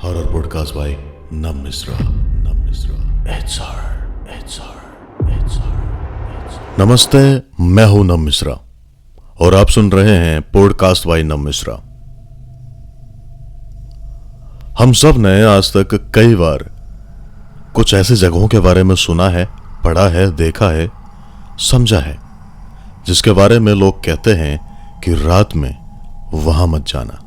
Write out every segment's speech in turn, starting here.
Horror podcast bye नम मिश्रा। नमस्ते, मैं हूं नम मिश्रा और आप सुन रहे हैं पॉडकास्ट बाय नम मिश्रा। हम सब ने आज तक कई बार कुछ ऐसी जगहों के बारे में सुना है, पढ़ा है, देखा है, समझा है, जिसके बारे में लोग कहते हैं कि रात में वहां मत जाना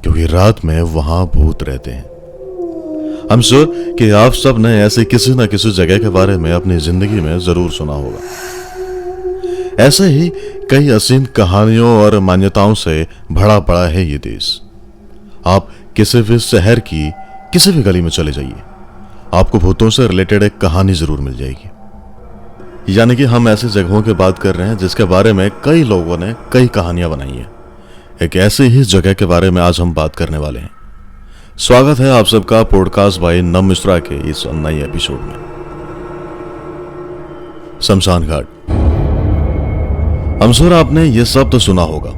क्योंकि रात में वहां भूत रहते हैं। हम श्योर कि आप सब ने ऐसे किसी न किसी जगह के बारे में अपनी जिंदगी में जरूर सुना होगा। ऐसे ही कई असीम कहानियों और मान्यताओं से भरा पड़ा है ये देश। आप किसी भी शहर की किसी भी गली में चले जाइए, आपको भूतों से रिलेटेड एक कहानी जरूर मिल जाएगी। यानी कि हम ऐसी जगहों की बात कर रहे हैं जिसके बारे में कई लोगों ने कई कहानियां बनाई हैं। एक ऐसी ही जगह के बारे में आज हम बात करने वाले हैं। स्वागत है आप सबका पॉडकास्ट बाय नम मिश्रा के इस नए एपिसोड में। शमशान घाट। हम श्योर आपने ये शब्द सुना होगा।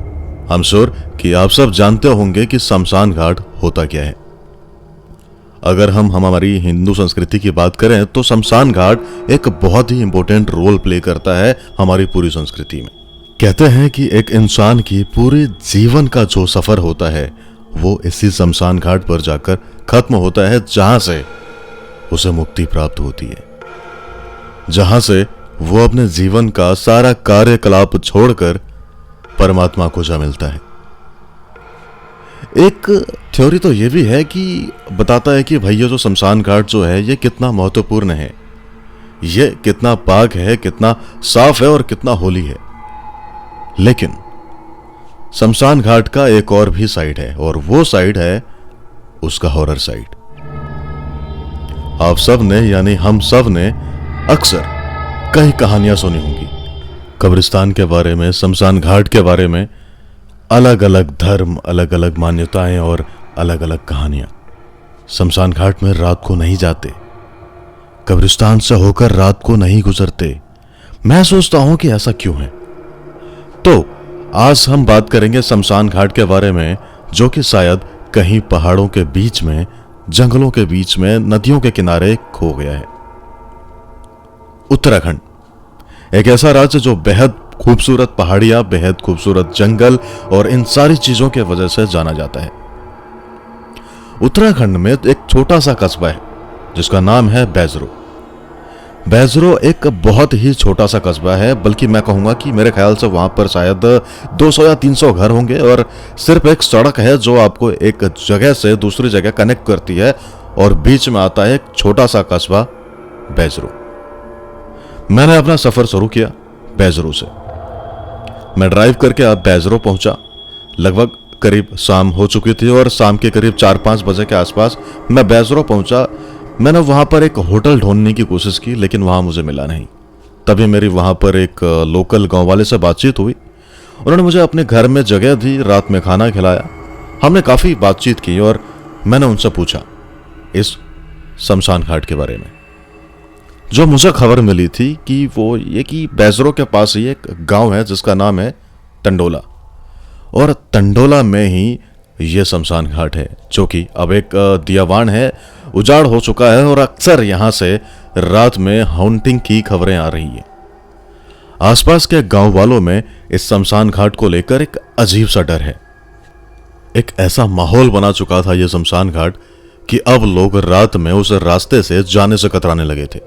हम श्योर कि आप सब जानते होंगे कि शमशान घाट होता क्या है। अगर हम हमारी हिंदू संस्कृति की बात करें तो शमशान घाट एक बहुत ही इंपॉर्टेंट रोल प्ले करता है हमारी पूरी संस्कृति में। कहते हैं कि एक इंसान की पूरे जीवन का जो सफर होता है वो इसी शमशान घाट पर जाकर खत्म होता है, जहां से उसे मुक्ति प्राप्त होती है, जहां से वो अपने जीवन का सारा कार्यकलाप छोड़कर परमात्मा को जा मिलता है। एक थ्योरी तो ये भी है कि बताता है कि भैया जो शमशान घाट जो है ये कितना महत्वपूर्ण है, ये कितना पाक है, कितना साफ है और कितना होली है। लेकिन शमशान घाट का एक और भी साइड है और वो साइड है उसका हॉरर साइड। आप सब ने यानी हम सब ने अक्सर कई कहानियां सुनी होंगी कब्रिस्तान के बारे में, शमशान घाट के बारे में। अलग अलग धर्म, अलग अलग मान्यताएं और अलग अलग कहानियां। शमशान घाट में रात को नहीं जाते, कब्रिस्तान से होकर रात को नहीं गुजरते। मैं सोचता हूं कि ऐसा क्यों है। तो आज हम बात करेंगे शमशान घाट के बारे में, जो कि शायद कहीं पहाड़ों के बीच में, जंगलों के बीच में, नदियों के किनारे खो गया है। उत्तराखंड एक ऐसा राज्य जो बेहद खूबसूरत पहाड़ियां, बेहद खूबसूरत जंगल और इन सारी चीजों के वजह से जाना जाता है। उत्तराखंड में एक छोटा सा कस्बा है जिसका नाम है बैजरो। बैजरो एक बहुत ही छोटा सा कस्बा है, बल्कि मैं कहूंगा कि मेरे ख्याल से वहां पर शायद 200 या 300 घर होंगे और सिर्फ एक सड़क है जो आपको एक जगह से दूसरी जगह कनेक्ट करती है और बीच में आता है एक छोटा सा कस्बा बैजरो। मैंने अपना सफर शुरू किया बैजरो से। मैं ड्राइव करके अब बैजरो पहुंचा। लगभग करीब शाम हो चुकी थी और शाम के करीब 4-5 बजे के आसपास मैं बैजरो पहुंचा। मैंने वहां पर एक होटल ढूंढने की कोशिश की लेकिन वहां मुझे मिला नहीं। तभी मेरी वहां पर एक लोकल गांव वाले से बातचीत हुई। उन्होंने मुझे अपने घर में जगह दी, रात में खाना खिलाया। हमने काफी बातचीत की और मैंने उनसे पूछा इस शमशान घाट के बारे में। जो मुझे खबर मिली थी कि वो ये कि बैजरो के पास ही एक गांव है जिसका नाम है टंडोला, और टंडोला में ही ये शमशान घाट है, जो कि अब एक दियावान है, उजाड़ हो चुका है और अक्सर यहां से रात में हाउंटिंग की खबरें आ रही हैं। आसपास के गांव वालों में इस शमशान घाट को लेकर एक अजीब सा डर है। एक ऐसा माहौल बना चुका था यह शमशान घाट कि अब लोग रात में उस रास्ते से जाने से कतराने लगे थे।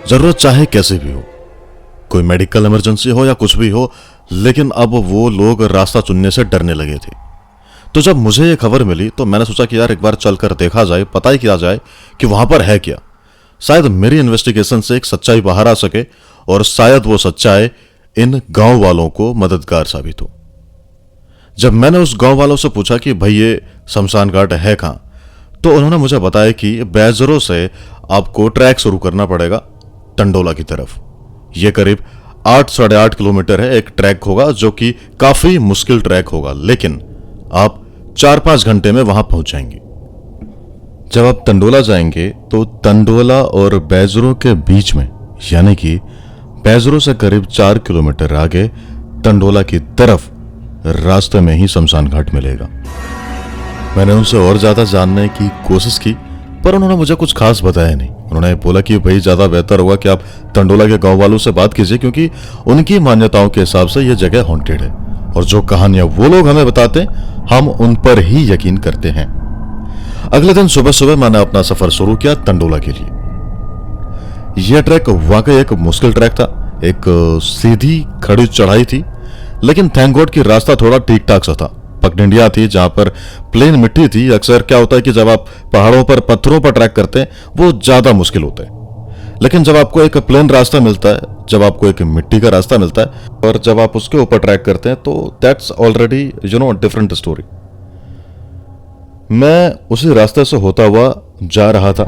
जरूरत चाहे कैसे भी हो, कोई मेडिकल इमरजेंसी हो या कुछ भी हो, लेकिन अब वो लोग रास्ता चुनने से डरने लगे थे। तो जब मुझे ये खबर मिली तो मैंने सोचा कि यार एक बार चलकर देखा जाए, पता ही किया जाए कि वहां पर है क्या। शायद मेरी इन्वेस्टिगेशन से एक सच्चाई बाहर आ सके और शायद वो सच्चाई इन गांव वालों को मददगार साबित हो। जब मैंने उस गांव वालों से पूछा कि भाई ये शमशान घाट है कहां, तो उन्होंने मुझे बताया कि बैजरो से आपको ट्रैक शुरू करना पड़ेगा टंडोला की तरफ। यह करीब 8-8.5 किलोमीटर है। एक ट्रैक होगा जो कि काफी मुश्किल ट्रैक होगा, लेकिन आप 4-5 घंटे में वहां पहुंच जाएंगे। जब आप टंडोला जाएंगे तो टंडोला और बैजरो के बीच में, यानी कि बैजरो से करीब 4 किलोमीटर आगे टंडोला की तरफ रास्ते में ही शमशान घाट मिलेगा। मैंने उनसे और ज्यादा जानने की कोशिश की, पर उन्होंने मुझे कुछ खास बताया नहीं। उन्होंने बोला कि भाई ज्यादा बेहतर होगा कि आप टंडोला के गांव वालों से बात कीजिए, क्योंकि उनकी मान्यताओं के हिसाब से यह जगह हॉन्टेड है और जो कहानियां वो लोग हमें बताते हैं हम उन पर ही यकीन करते हैं। अगले दिन सुबह सुबह मैंने अपना सफर शुरू किया टंडोला के लिए। यह ट्रैक वाकई एक मुश्किल ट्रैक था। एक सीधी खड़ी चढ़ाई थी, लेकिन थैंक गॉड कि रास्ता थोड़ा ठीक ठाक सा था। पगडंडियां थी जहां पर प्लेन मिट्टी थी। अक्सर क्या होता है कि जब आप पहाड़ों पर पत्थरों पर ट्रैक करते हैं वो ज्यादा मुश्किल होता है, लेकिन जब आपको एक प्लेन रास्ता मिलता है, जब आपको एक मिट्टी का रास्ता मिलता है और जब आप उसके ऊपर ट्रैक करते हैं, तो दैट्स ऑलरेडी डिफरेंट स्टोरी। मैं उसी रास्ते से होता हुआ जा रहा था।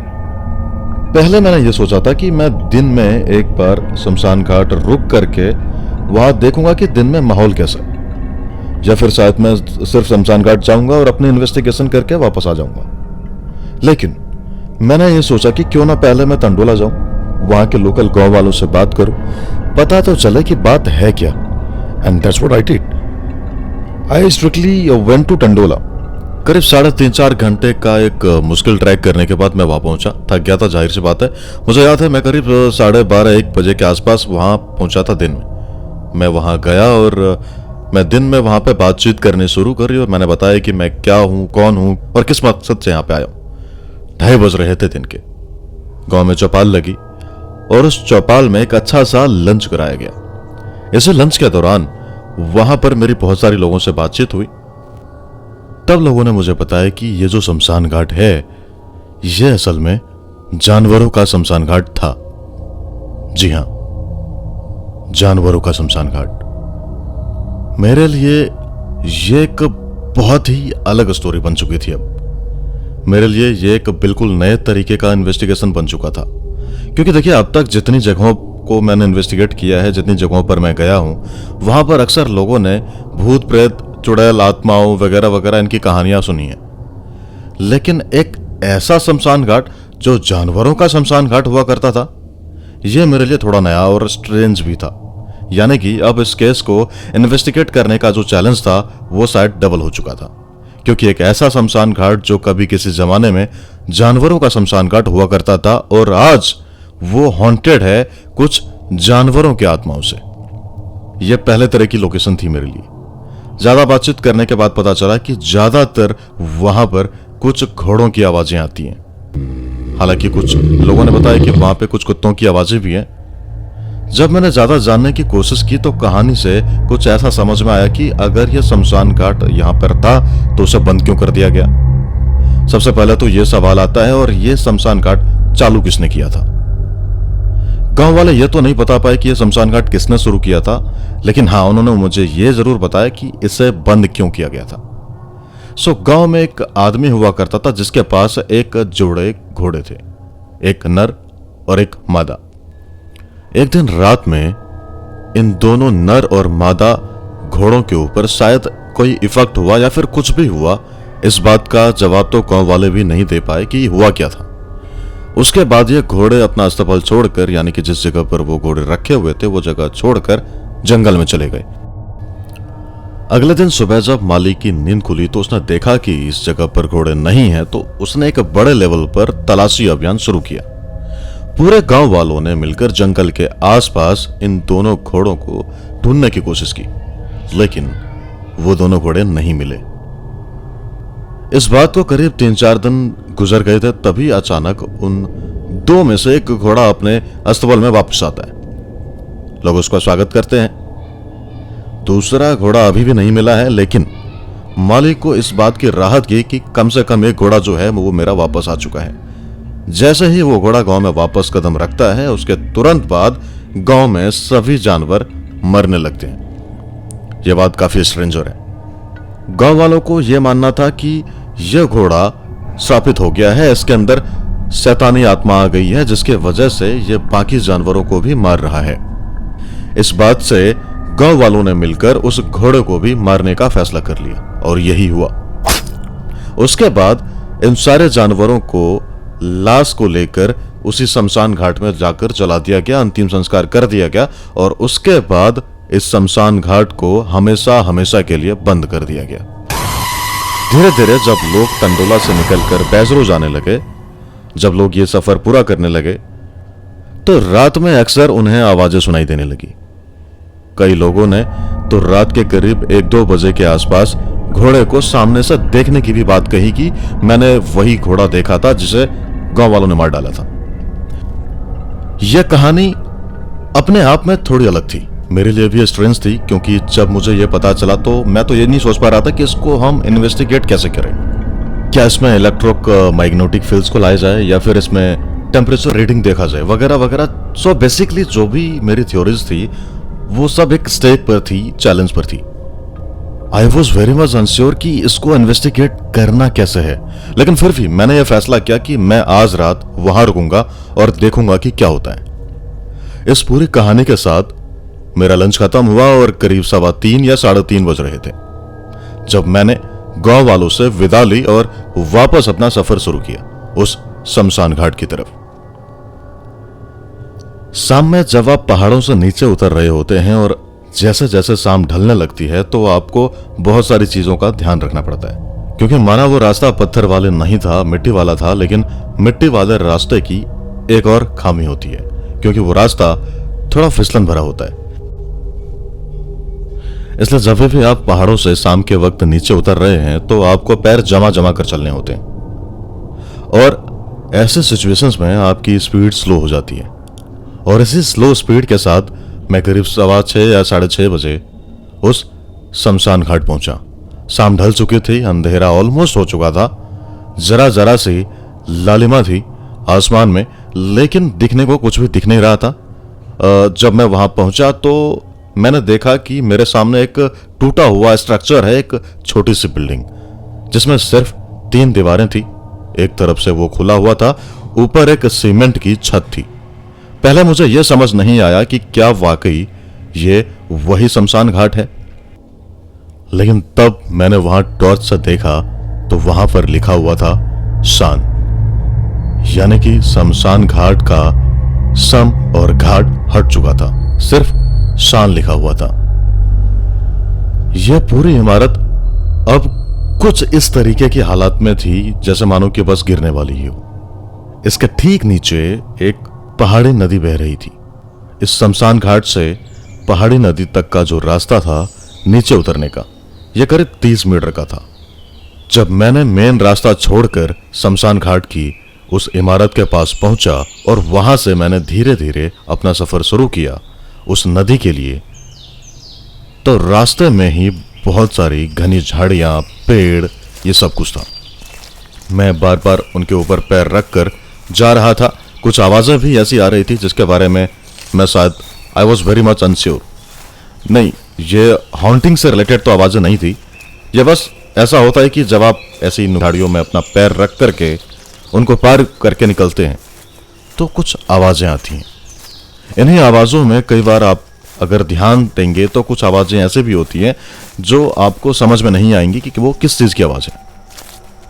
पहले मैंने यह सोचा था कि मैं दिन में एक बार शमशान घाट रुक करके वहां देखूंगा कि दिन में माहौल कैसा है, या फिर शायद मैं सिर्फ शमशान घाट जाऊंगा और अपनी इन्वेस्टिगेशन करके वापस आ जाऊंगा। लेकिन मैंने ये सोचा कि क्यों ना पहले मैं टंडोला जाऊं, वहां के लोकल गांव वालों से बात करूं, पता तो चले कि बात है क्या। And that's what I did. I strictly went to Tandola. करीब 3.5-4 घंटे का एक मुश्किल ट्रैक करने के बाद मैं वहां पहुंचा। थक गया था, जाहिर सी बात है। मुझे याद है मैं करीब 12:30-1 बजे के आसपास वहां पहुंचा था दिन में। मैं वहां गया और मैं दिन में वहां पे बातचीत करनी शुरू करी और मैंने बताया कि मैं क्या हूं, कौन हूं और किस मकसद से यहां पे आया हूं। 2:30 बज रहे थे दिन के। गांव में चौपाल लगी और उस चौपाल में एक अच्छा सा लंच कराया गया। इस लंच के दौरान वहां पर मेरी बहुत सारी लोगों से बातचीत हुई। तब लोगों ने मुझे बताया कि ये जो शमशान घाट है यह असल में जानवरों का शमशान घाट था। जी हां, जानवरों का शमशान घाट। मेरे लिए ये एक बहुत ही अलग स्टोरी बन चुकी थी। अब मेरे लिए ये एक बिल्कुल नए तरीके का इन्वेस्टिगेशन बन चुका था, क्योंकि देखिए अब तक जितनी जगहों को मैंने इन्वेस्टिगेट किया है, जितनी जगहों पर मैं गया हूं, वहां पर अक्सर लोगों ने भूत प्रेत, चुड़ैल, आत्माओं वगैरह वगैरह इनकी कहानियां सुनी है। लेकिन एक ऐसा शमशान घाट जो जानवरों का शमशान घाट हुआ करता था, यह मेरे लिए थोड़ा नया और स्ट्रेंज भी था। यानी कि अब इस केस को इन्वेस्टिगेट करने का जो चैलेंज था वो शायद डबल हो चुका था, क्योंकि एक ऐसा शमशान घाट जो कभी किसी जमाने में जानवरों का शमशान घाट हुआ करता था और आज वो हॉन्टेड है कुछ जानवरों की आत्माओं से। यह पहले तरह की लोकेशन थी मेरे लिए। ज्यादा बातचीत करने के बाद पता चला कि ज्यादातर वहां पर कुछ घोड़ों की आवाजें आती हैं। हालांकि कुछ लोगों ने बताया कि वहां पे कुछ कुत्तों की आवाजें भी हैं। जब मैंने ज्यादा जानने की कोशिश की तो कहानी से कुछ ऐसा समझ में आया कि अगर यह शमशान घाट यहां पर था तो उसे बंद क्यों कर दिया गया। सबसे पहले तो यह सवाल आता है, और यह शमशान घाट चालू किसने किया था। गांव वाले यह तो नहीं बता पाए कि यह शमशान घाट किसने शुरू किया था, लेकिन हाँ, उन्होंने मुझे यह जरूर बताया कि इसे बंद क्यों किया गया था। गांव में एक आदमी हुआ करता था जिसके पास एक जोड़े घोड़े थे, एक नर और एक मादा। एक दिन रात में इन दोनों नर और मादा घोड़ों के ऊपर शायद कोई इफेक्ट हुआ या फिर कुछ भी हुआ। इस बात का जवाब तो गांव वाले भी नहीं दे पाए कि हुआ क्या था। उसके बाद ये घोड़े अपना अस्तबल छोड़कर, यानी कि जिस जगह पर वो घोड़े रखे हुए थे वो जगह छोड़कर जंगल में चले गए। अगले दिन सुबह जब माली की नींद खुली तो उसने देखा कि इस जगह पर घोड़े नहीं हैं, तो उसने एक बड़े लेवल पर तलाशी अभियान शुरू किया। पूरे गांव वालों ने मिलकर जंगल के आसपास इन दोनों घोड़ों को ढूंढने की कोशिश की, लेकिन वो दोनों घोड़े नहीं मिले। इस बात को करीब 3-4 दिन गुजर गए थे, तभी अचानक उन दो में से एक घोड़ा अपने अस्तबल में वापस आता है। लोग उसका स्वागत करते हैं। दूसरा घोड़ा अभी भी नहीं मिला है, लेकिन मालिक को इस बात की राहत की कि कम से कम एक घोड़ा जो है वो मेरा वापस आ चुका है। जैसे ही वो घोड़ा गांव में वापस कदम रखता है, उसके तुरंत बाद गांव में सभी जानवर मरने लगते हैं। यह बात काफी स्ट्रेंजर है। गांव वालों को यह मानना था कि यह घोड़ा श्रापित हो गया है, इसके अंदर शैतानी आत्मा आ गई है, जिसके वजह से यह बाकी जानवरों को भी मार रहा है। इस बात से गांव वालों ने मिलकर उस घोड़े को भी मारने का फैसला कर लिया, और यही हुआ। उसके बाद इन सारे जानवरों को लाश को लेकर उसी शमशान घाट में जाकर जला दिया गया, अंतिम संस्कार कर दिया गया, और उसके बाद इस शमशान घाट को हमेशा हमेशा के लिए बंद कर दिया गया। धीरे धीरे जब लोग टंडोला से निकलकर बैजरो जाने लगे, जब लोग ये सफर पूरा करने लगे, तो रात में अक्सर उन्हें आवाजें सुनाई देने लगी। कई लोगों ने तो रात के करीब 1-2 बजे के आसपास घोड़े को सामने से देखने की भी बात कही कि मैंने वही घोड़ा देखा था जिसे गांव वालों ने मार डाला था। यह कहानी अपने आप में थोड़ी अलग थी, मेरे लिए भी स्ट्रेंज थी, क्योंकि जब मुझे यह पता चला तो मैं तो ये नहीं सोच पा रहा था कि इसको हम इन्वेस्टिगेट कैसे करें। क्या इसमें इलेक्ट्रोमैग्नेटिक फील्ड्स को लाया जाए या फिर इसमें टेम्परेचर रीडिंग देखा जाए वगैरह वगैरह। सो बेसिकली जो भी मेरी थ्योरीज थी वो सब एक स्टेक पर थी, चैलेंज पर थी। I was very much unsure कि इसको इन्वेस्टिगेट करना कैसे है, लेकिन फिर भी मैंने यह फैसला किया कि मैं आज रात वहां रुकूंगा और देखूंगा कि क्या होता है। इस पूरी कहानी के साथ मेरा लंच खत्म हुआ और करीब 3:15 या 3:30 बज रहे थे जब मैंने गांव वालों से विदा ली और वापस अपना सफर शुरू किया उस शमशान घाट की तरफ। शाम में जब आप पहाड़ों से नीचे उतर रहे होते हैं और जैसे जैसे शाम ढलने लगती है तो आपको बहुत सारी चीजों का ध्यान रखना पड़ता है, क्योंकि माना वो रास्ता पत्थर वाले नहीं था, मिट्टी वाला था, लेकिन मिट्टी वाले रास्ते की एक और खामी होती है, क्योंकि वो रास्ता थोड़ा फिसलन भरा होता है। इसलिए जब भी आप पहाड़ों से शाम के वक्त नीचे उतर रहे हैं तो आपको पैर जमा जमा कर चलने होते हैं, और ऐसे सिचुएशंस में आपकी स्पीड स्लो हो जाती है। और इसी स्लो स्पीड के साथ मैं करीब 6:15 या 6:30 बजे उस शमशान घाट पहुंचा। शाम ढल चुकी थी, अंधेरा ऑलमोस्ट हो चुका था, जरा जरा सी लालिमा थी आसमान में, लेकिन दिखने को कुछ भी दिख नहीं रहा था। जब मैं वहां पहुंचा तो मैंने देखा कि मेरे सामने एक टूटा हुआ स्ट्रक्चर है, एक छोटी सी बिल्डिंग जिसमें सिर्फ 3 दीवारें थी। एक तरफ से वो खुला हुआ था, ऊपर एक सीमेंट की छत थी। पहले मुझे यह समझ नहीं आया कि क्या वाकई ये वही शमशान घाट है, लेकिन तब मैंने वहां टॉर्च से देखा तो वहां पर लिखा हुआ था शान, यानी कि शमशान घाट का सम और घाट हट चुका था, सिर्फ शान लिखा हुआ था। यह पूरी इमारत अब कुछ इस तरीके की हालात में थी जैसे मानो कि बस गिरने वाली हो। इसके ठीक नीचे एक पहाड़ी नदी बह रही थी। इस शमशान घाट से पहाड़ी नदी तक का जो रास्ता था नीचे उतरने का, यह करीब 30 मीटर का था। जब मैंने मेन रास्ता छोड़कर शमशान घाट की उस इमारत के पास पहुंचा और वहां से मैंने धीरे धीरे अपना सफर शुरू किया उस नदी के लिए, तो रास्ते में ही बहुत सारी घनी झाड़ियां, पेड़, ये सब कुछ था। मैं बार बार उनके ऊपर पैर रखकर जा रहा था। कुछ आवाजें भी ऐसी आ रही थी जिसके बारे में मैं शायद I was very much unsure. नहीं, ये हॉन्टिंग से रिलेटेड तो आवाजें नहीं थी। ये बस ऐसा होता है कि जब आप ऐसी झाड़ियों में अपना पैर रख करके उनको पार करके निकलते हैं तो कुछ आवाजें आती हैं। इन्हीं आवाजों में कई बार आप अगर ध्यान देंगे तो कुछ आवाजें ऐसे भी होती हैं जो आपको समझ में नहीं आएंगी कि वो किस चीज की आवाज है।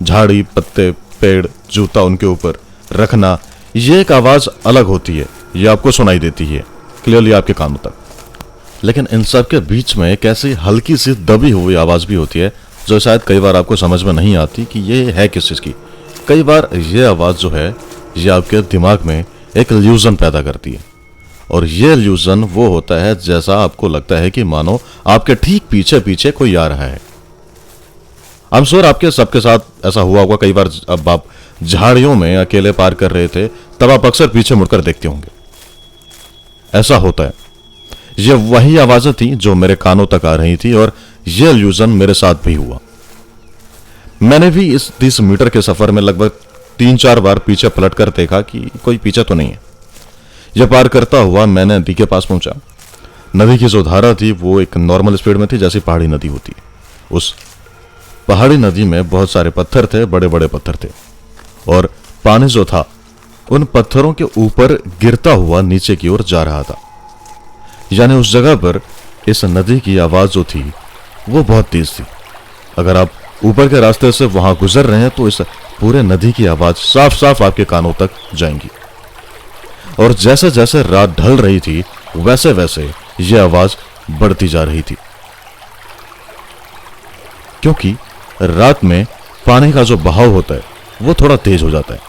झाड़ी, पत्ते, पेड़, जूता उनके ऊपर रखना, ये एक आवाज अलग होती है, ये आपको सुनाई देती है क्लियरली आपके कानों तक। लेकिन इन सब के बीच में एक ऐसी हल्की सी दबी हुई आवाज भी होती है जो शायद कई बार आपको समझ में नहीं आती कि ये है किस चीज की। कई बार ये आवाज जो है ये आपके दिमाग में एक इल्यूजन पैदा करती है, और ये इल्यूजन वो होता है जैसा आपको लगता है कि मानो आपके ठीक पीछे पीछे कोई आ रहा है। आई एम श्योर आपके सबके साथ ऐसा हुआ होगा। कई बार अब आप झाड़ियों में अकेले पार कर रहे थे तब आप अक्सर पीछे मुड़कर देखते होंगे। ऐसा होता है। ये वही आवाजें थी जो मेरे कानों तक आ रही थी, और यह इल्यूजन मेरे साथ भी हुआ। मैंने भी इस 30 मीटर के सफर में लगभग 3-4 बार पीछे पलट कर देखा कि कोई पीछे तो नहीं है। यह पार करता हुआ मैं नदी के पास पहुंचा। नदी की जो धारा थी वो एक नॉर्मल स्पीड में थी जैसी पहाड़ी नदी होती है। उस पहाड़ी नदी में बहुत सारे पत्थर थे, बड़े बड़े पत्थर थे, और पानी जो था उन पत्थरों के ऊपर गिरता हुआ नीचे की ओर जा रहा था। यानी उस जगह पर इस नदी की आवाज जो थी वो बहुत तेज थी। अगर आप ऊपर के रास्ते से वहां गुजर रहे हैं तो इस पूरे नदी की आवाज साफ साफ आपके कानों तक जाएंगी। और जैसे जैसे रात ढल रही थी वैसे वैसे यह आवाज बढ़ती जा रही थी, क्योंकि रात में पानी का जो बहाव होता है वो थोड़ा तेज हो जाता है,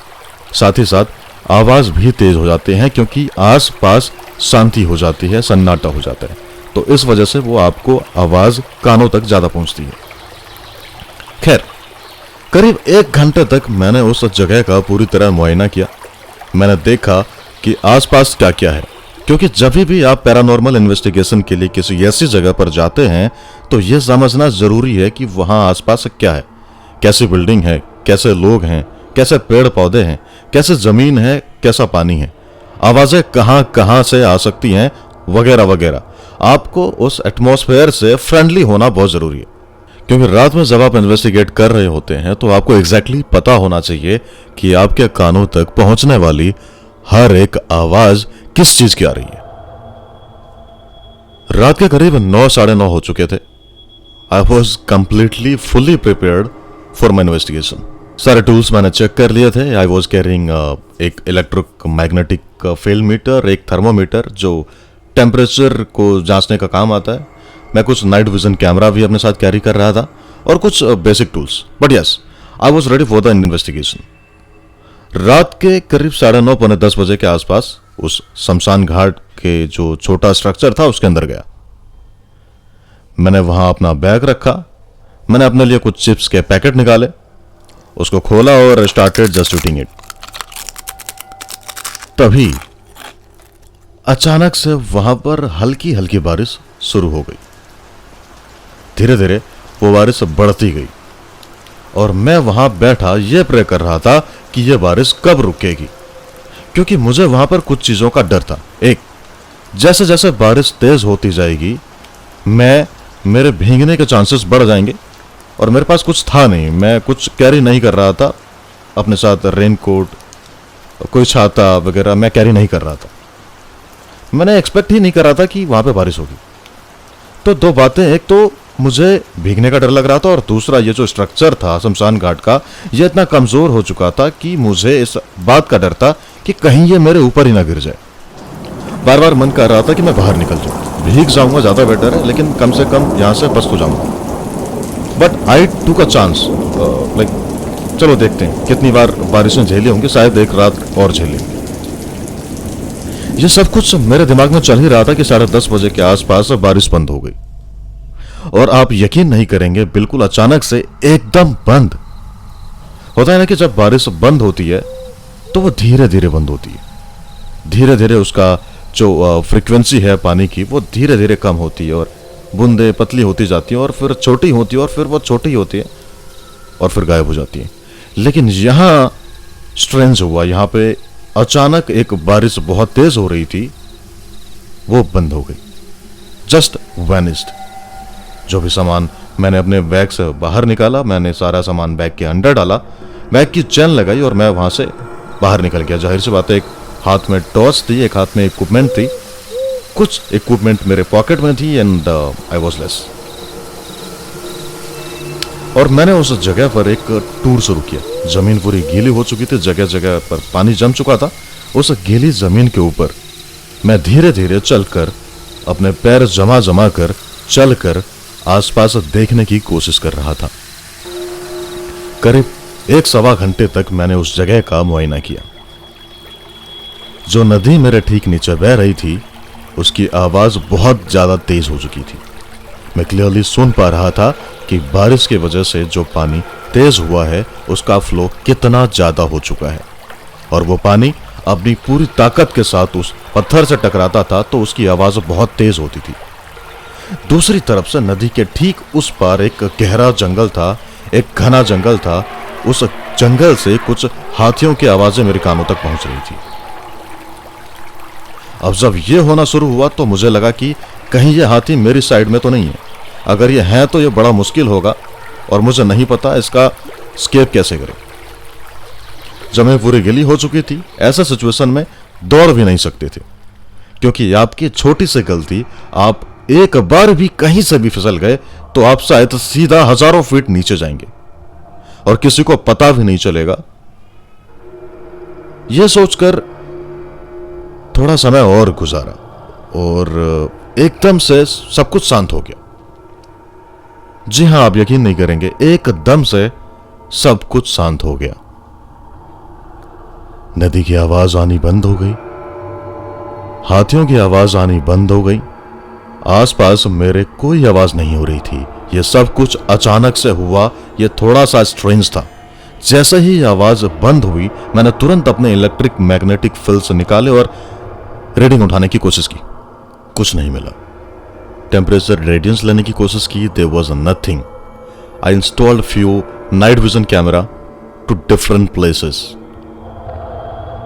साथ ही साथ आवाज भी तेज हो जाती है क्योंकि आसपास शांति हो जाती है, सन्नाटा हो जाता है। तो इस वजह से वो आपको आवाज कानों तक ज्यादा पहुंचती है। खैर, करीब 1 घंटे तक मैंने उस जगह का पूरी तरह मुआयना किया। मैंने देखा कि आसपास क्या क्या है, क्योंकि जब भी आप पैरानॉर्मल इन्वेस्टिगेशन के लिए किसी ऐसी जगह पर जाते हैं तो यह समझना जरूरी है कि वहां आसपास क्या है, कैसी बिल्डिंग है, कैसे लोग हैं, कैसे पेड़ पौधे हैं, कैसे जमीन है, कैसा पानी है, आवाजें कहां कहां से आ सकती हैं, वगैरह वगैरह। आपको उस एटमॉस्फेयर से फ्रेंडली होना बहुत जरूरी है, क्योंकि रात में जब आप इन्वेस्टिगेट कर रहे होते हैं तो आपको एग्जैक्टली पता होना चाहिए कि आपके कानों तक पहुंचने वाली हर एक आवाज किस चीज की आ रही है। रात के करीब 9 साढ़े 9 हो चुके थे। I was completely fully prepared for my investigation. सारे टूल्स मैंने चेक कर लिए थे। आई वॉज कैरिंग एक इलेक्ट्रिक मैग्नेटिक फील्ड मीटर, एक थर्मोमीटर जो टेम्परेचर को जांचने का काम आता है। मैं कुछ नाइट विजन कैमरा भी अपने साथ कैरी कर रहा था और कुछ basic tools. But yes, I was ready for the investigation. रात के करीब 9:30 पौने 10 बजे के आसपास उस शमशान घाट के जो छोटा स्ट्रक्चर था उसके अंदर गया। मैंने वहां अपना बैग रखा। मैंने अपने लिए कुछ चिप्स के पैकेट निकाले, उसको खोला और स्टार्टेड जस्ट ईटिंग इट। तभी अचानक से वहां पर हल्की हल्की बारिश शुरू हो गई। धीरे धीरे वो बारिश बढ़ती गई और मैं वहां बैठा ये प्रे कर रहा था कि यह बारिश कब रुकेगी, क्योंकि मुझे वहां पर कुछ चीजों का डर था। एक, जैसे जैसे बारिश तेज होती जाएगी मेरे भीगने के चांसेस बढ़ जाएंगे, और मेरे पास कुछ था नहीं, मैं कुछ कैरी नहीं कर रहा था अपने साथ। रेनकोट, कोई छाता वगैरह मैं कैरी नहीं कर रहा था। मैंने एक्सपेक्ट ही नहीं कर रहा था कि वहां पे बारिश होगी। तो दो बातें, एक तो मुझे भीगने का डर लग रहा था और दूसरा ये जो स्ट्रक्चर था शमशान घाट का, ये इतना कमजोर हो चुका था कि मुझे इस बात का डर था कि कहीं ये मेरे ऊपर ही ना गिर जाए। बार बार मन कर रहा था कि मैं बाहर निकल जाऊं, भीग जाऊंगा ज्यादा बेटर है, लेकिन कम से कम यहां से बच तो जाऊंगा। बट आई टूक अ चांस, लाइक चलो देखते हैं कितनी बार बारिशें झेली होंगी, शायद एक रात और झेली। ये सब कुछ मेरे दिमाग में चल ही रहा था कि 10:30 बजे के आसपास बारिश बंद हो गई। और आप यकीन नहीं करेंगे, बिल्कुल अचानक से एकदम बंद होता है ना कि जब बारिश बंद होती है तो वो धीरे धीरे बंद होती है। धीरे धीरे उसका जो फ्रीक्वेंसी है पानी की वो धीरे धीरे कम होती है और बूंदें पतली होती जाती हैं और फिर छोटी होती है और फिर वो छोटी होती है और फिर गायब हो जाती है। लेकिन यहां स्ट्रेंज हुआ, यहां पे अचानक एक बारिश बहुत तेज हो रही थी, वो बंद हो गई, जस्ट वैनिस्ड। जो भी सामान मैंने अपने बैग से बाहर निकाला, मैंने सारा सामान बैग के अंदर डाला, बैग की चेन लगाई और मैं वहां से बाहर निकल गया। जाहिर सी बात है, एक हाथ में टॉर्च थी, एक हाथ में इक्विपमेंट थी, कुछ इक्विपमेंट मेरे पॉकेट में थी एंड आई वाज लेस। और मैंने उस जगह पर एक टूर शुरू किया। जमीन पूरी गीली हो चुकी थी, जगह जगह पर पानी जम चुका था। उस गीली जमीन के ऊपर मैं धीरे धीरे चलकर, अपने पैर जमा जमा कर चलकर आसपास देखने की कोशिश कर रहा था। करीब 1-1.25 घंटे तक मैंने उस जगह का मुआयना किया। जो नदी मेरे ठीक नीचे बह रही थी उसकी आवाज बहुत ज्यादा तेज हो चुकी थी। मैं क्लियरली सुन पा रहा था कि बारिश की वजह से जो पानी तेज हुआ है उसका फ्लो कितना ज्यादा हो चुका है, और वो पानी अपनी पूरी ताकत के साथ उस पत्थर से टकराता था तो उसकी आवाज बहुत तेज होती थी। दूसरी तरफ से नदी के ठीक उस पार एक गहरा जंगल था, एक घना जंगल था। उस जंगल से कुछ हाथियों की आवाजें मेरे कानों तक पहुंच रही थी। अब जब ये होना शुरू हुआ तो मुझे लगा कि कहीं ये हाथी मेरी साइड में तो नहीं है। अगर ये है तो ये बड़ा मुश्किल होगा और मुझे नहीं पता इसका स्केप कैसे करें। जमीन पूरी गीली हो चुकी थी, ऐसा सिचुएशन में दौड़ भी नहीं सकते थे, क्योंकि आपकी छोटी सी गलती, आप एक बार भी कहीं से भी फिसल गए तो आप शायद सीधा हजारों फीट नीचे जाएंगे और किसी को पता भी नहीं चलेगा। यह सोचकर थोड़ा समय और गुजारा और एकदम से सब कुछ शांत हो गया। जी हां, आप यकीन नहीं करेंगे, एकदम से सब कुछ शांत हो गया। नदी की आवाज आनी बंद हो गई, हाथियों की आवाज आनी बंद हो गई, आसपास मेरे कोई आवाज नहीं हो रही थी। यह सब कुछ अचानक से हुआ। यह थोड़ा सा स्ट्रेंज था। जैसे ही आवाज बंद हुई, मैंने तुरंत अपने इलेक्ट्रिक मैग्नेटिक फील्ड्स निकाले और रीडिंग उठाने की कोशिश की। कुछ नहीं मिला। टेम्परेचर रेडियंस लेने की कोशिश की, there was nothing. I installed few night vision camera to different places.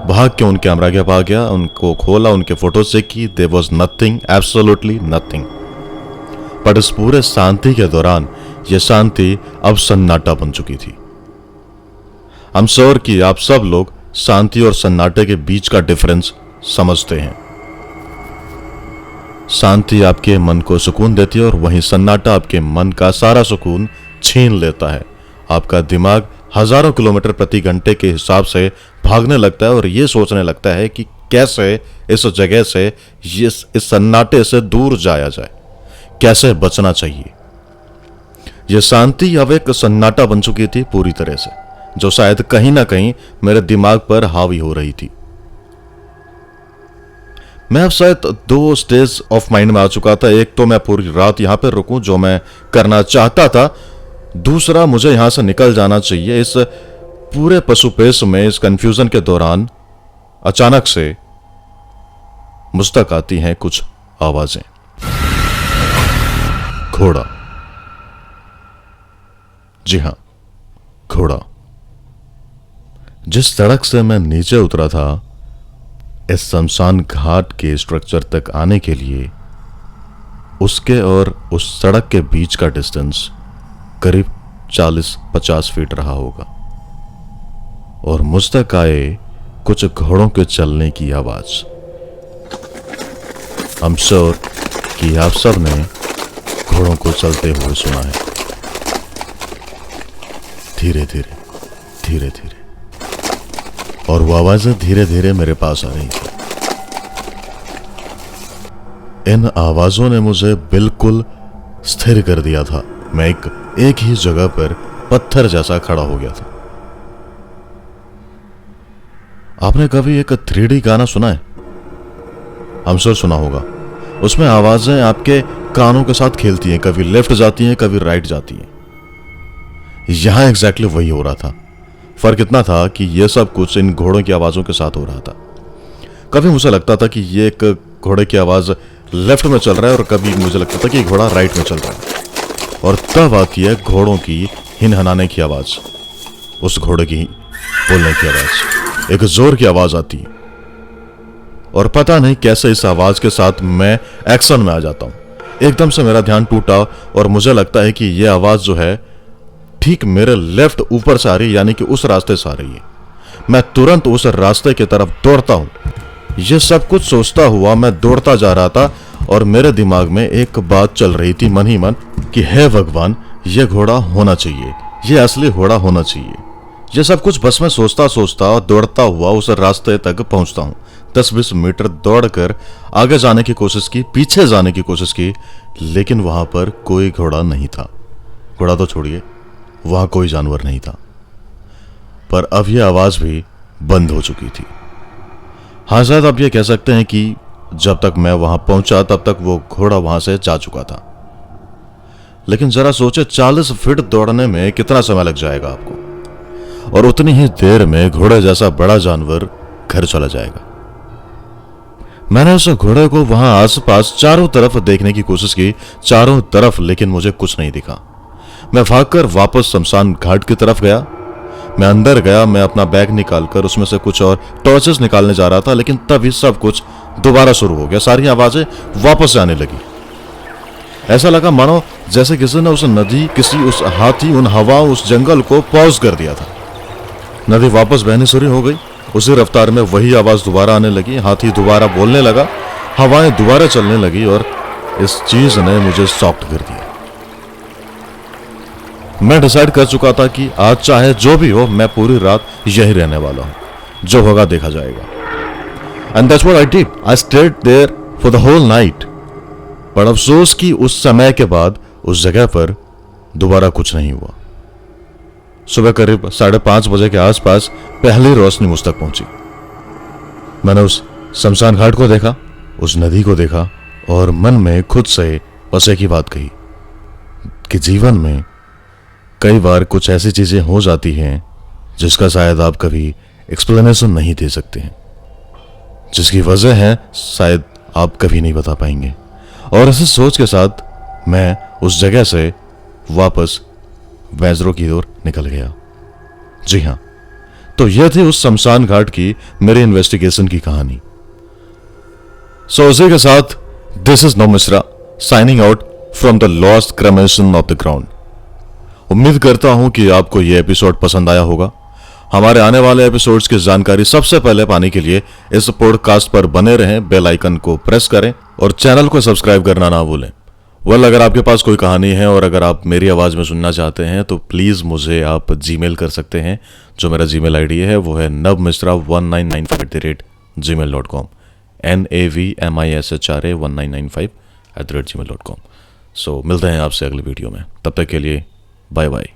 भाग के उन कैमरा के पास गया, उनको खोला, उनके फोटो चेक की, there was nothing, absolutely nothing. पर इस पूरे शांति के दौरान यह शांति अब सन्नाटा बन चुकी थी। आई एम श्योर कि आप सब लोग शांति और सन्नाटे के बीच का डिफरेंस समझते हैं। शांति आपके मन को सुकून देती है और वहीं सन्नाटा आपके मन का सारा सुकून छीन लेता है। आपका दिमाग हजारों किलोमीटर प्रति घंटे के हिसाब से भागने लगता है और यह सोचने लगता है कि कैसे इस जगह से, इस सन्नाटे से दूर जाया जाए, कैसे बचना चाहिए। यह शांति अब एक सन्नाटा बन चुकी थी पूरी तरह से, जो शायद कहीं ना कहीं मेरे दिमाग पर हावी हो रही थी। मैं अब शायद दो स्टेज ऑफ माइंड में आ चुका था। एक तो मैं पूरी रात यहां पर रुकूं, जो मैं करना चाहता था। दूसरा, मुझे यहां से निकल जाना चाहिए। इस पूरे पशुपेश में, इस कंफ्यूजन के दौरान अचानक से मुझ तक आती हैं कुछ आवाजें। घोड़ा। जी हां, घोड़ा। जिस सड़क से मैं नीचे उतरा था, इस शमशान घाट के स्ट्रक्चर तक आने के लिए उसके और उस सड़क के बीच का डिस्टेंस करीब 40-50 फीट रहा होगा। और मुझ तक आए कुछ घोड़ों के चलने की आवाज। आई एम श्योर कि आप सब ने घोड़ों को चलते हुए सुना है। धीरे धीरे, धीरे धीरे, और वो आवाजें धीरे धीरे मेरे पास आ रही थी। इन आवाजों ने मुझे बिल्कुल स्थिर कर दिया था। मैं एक ही जगह पर पत्थर जैसा खड़ा हो गया था। आपने कभी एक 3D गाना सुना है? हम सब सुना होगा। उसमें आवाजें आपके कानों के साथ खेलती हैं, कभी लेफ्ट जाती हैं, कभी राइट जाती हैं। यहां एग्जैक्टली वही हो रहा था। फर्क इतना था कि यह सब कुछ इन घोड़ों की आवाजों के साथ हो रहा था। कभी मुझे लगता था कि ये एक घोड़े की आवाज लेफ्ट में चल रहा है और कभी मुझे लगता था कि घोड़ा राइट में चल रहा है। और तब आती है घोड़ों की हिनहनाने की आवाज, उस घोड़े की बोलने की आवाज, एक जोर की आवाज आती है। और पता नहीं कैसे इस आवाज के साथ मैं एक्शन में आ जाता हूं। एकदम से मेरा ध्यान टूटा और मुझे लगता है कि यह आवाज जो है ठीक मेरे लेफ्ट ऊपर से आ रही है, यानी कि उस रास्ते से आ रही है। मैं तुरंत उस रास्ते की तरफ दौड़ता हूं। यह सब कुछ सोचता हुआ मैं दौड़ता जा रहा था और मेरे दिमाग में एक बात चल रही थी मन ही मन कि हे भगवान, यह घोड़ा होना चाहिए, यह असली घोड़ा होना चाहिए। यह सब कुछ बस मैं सोचता सोचता और दौड़ता हुआ उस रास्ते तक पहुंचता हूं। 10-20 मीटर दौड़कर आगे जाने की कोशिश की, पीछे जाने की कोशिश की, लेकिन वहां पर कोई घोड़ा नहीं था। घोड़ा तो छोड़िए, वहां कोई जानवर नहीं था। पर अब यह आवाज भी बंद हो चुकी थी। हाँ, शायद आप ये कह सकते हैं कि जब तक मैं वहां पहुंचा तब तक वो घोड़ा वहां से जा चुका था। लेकिन जरा सोचे, 40 फीट दौड़ने में कितना समय लग जाएगा आपको, और उतनी ही देर में घोड़े जैसा बड़ा जानवर घर चला जाएगा। मैंने उस घोड़े को वहां आसपास चारों तरफ देखने की कोशिश की, चारों तरफ, लेकिन मुझे कुछ नहीं दिखा। मैं भागकर वापस शमशान घाट की तरफ गया। मैं अंदर गया, मैं अपना बैग निकालकर उसमें से कुछ और टॉर्चेस निकालने जा रहा था, लेकिन तभी सब कुछ दोबारा शुरू हो गया। सारी आवाजें वापस आने लगी। ऐसा लगा मानो जैसे किसी ने उस नदी, उस हाथी, उन हवा, उस जंगल को पॉज कर दिया था। नदी वापस बहनी शुरू हो गई। उसी रफ्तार में वही आवाज दोबारा आने लगी। हाथी दोबारा बोलने लगा, हवाएं दोबारा चलने लगी, और इस चीज ने मुझे शॉक्ड कर दिया। मैं डिसाइड कर चुका था कि आज चाहे जो भी हो, मैं पूरी रात यही रहने वाला हूं। जो होगा देखा जाएगा। And that's what I did. I stayed there for the whole night. पर अफसोस कि उस समय के बाद उस जगह पर दोबारा कुछ नहीं हुआ। सुबह करीब 5:30 बजे के आसपास पहली रोशनी मुझ तक पहुंची। मैंने उस शमशान घाट को देखा, उस नदी को देखा और मन में खुद से बस एक ही बात कही कि जीवन में कई बार कुछ ऐसी चीजें हो जाती हैं जिसका शायद आप कभी एक्सप्लेनेशन नहीं दे सकते हैं, जिसकी वजह है शायद आप कभी नहीं बता पाएंगे। और इस सोच के साथ मैं उस जगह से वापस बैजरो की ओर निकल गया। जी हाँ, तो यह थी उस शमशान घाट की मेरी इन्वेस्टिगेशन की कहानी। सो उसी के साथ this is now Mishra signing out from the lost cremation of the ground. उम्मीद करता हूं कि आपको यह एपिसोड पसंद आया होगा। हमारे आने वाले एपिसोड्स की जानकारी सबसे पहले पाने के लिए इस पॉडकास्ट पर बने रहें, बेल आइकन को प्रेस करें और चैनल को सब्सक्राइब करना ना भूलें। अगर आपके पास कोई कहानी है और अगर आप मेरी आवाज़ में सुनना चाहते हैं तो प्लीज़ मुझे आप जीमेल कर सकते हैं। जो मेरा जीमेल आईडी है वो है navmishra1995@gmail.com NAVMISHRA1995@gmail.com। सो मिलते हैं आपसे अगली वीडियो में, तब तक के लिए बाय बाय।